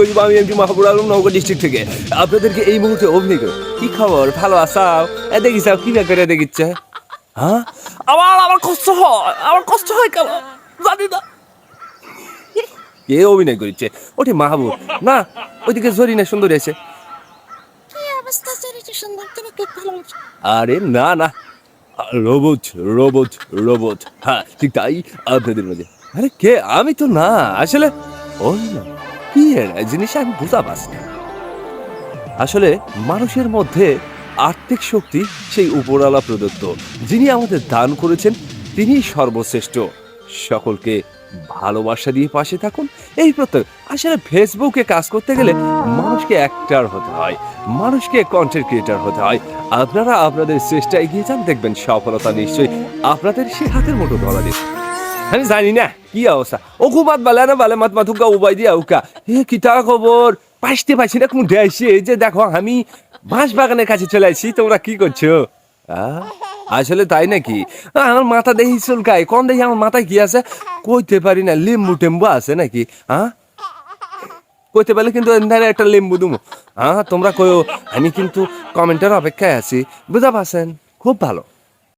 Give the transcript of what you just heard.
আমি MP Mahbub Alam Naogaon district থেকে আপনাদেরকে এই মুহূর্তে অভিনয় করি। কি খবর, ভালো আসাও? দেখিস কি ব্যাপারে দেখিচ্ছে? হ্যাঁ, আমার কষ্ট হয় কেন জানি না। কে অভিনয় করছে? ওটি মাহবুব না, ওইদিকে জরিনা সুন্দরী আছে। আরে না না, রোবট রোবট রোবট, হ্যাঁ ঠিক তাই আপনাদের মাঝে। আরে কে? আমি তো না আসলে। ওই না, কি জিনিস আমি বুঝা পারছি না। আসলে মানুষের মধ্যে আর্থিক শক্তি সেই উপরওয়ালা প্রদত্ত, যিনি আমাদের দান করেছেন তিনিই সর্বশ্রেষ্ঠ। সকলকে ভালোবাসা দিয়ে পাশে থাকুন, এই প্রত্যয়। আসলে ফেসবুকে কাজ করতে গেলে মানুষকে অ্যাক্টর হতে হয়, মানুষকে কন্টেন্ট ক্রিয়েটর হতে হয়। আপনারা আপনাদের চেষ্টা এগিয়ে যান, দেখবেন সফলতা নিশ্চয়ই আপনাদের সে হাতের মুঠো ধরা দিন। আমি জানি না কি অবস্থা। ও খুবাত বালা না বালে মাত মাথুকা উবাই দিয়া উকা কিতা খবর পাইছি না কোন দেশে। এই যে দেখো আমি বাঁশ বাগানের কাছে চলে আসছি, তোমরা কি করছো? আসলে তাই নাকি? আমার মাথা দেখি চুলকায়, কোন দেখি আমার মাথায় কি আছে কইতে পারি না। লেম্বু টেম্বু আছে নাকি? কইতে পারলে কিন্তু একটা লেম্বু দুমো। তোমরা কইও, আমি কিন্তু কমেন্টের অপেক্ষায় আছি, বুঝা পাচ্ছেন? খুব ভালো।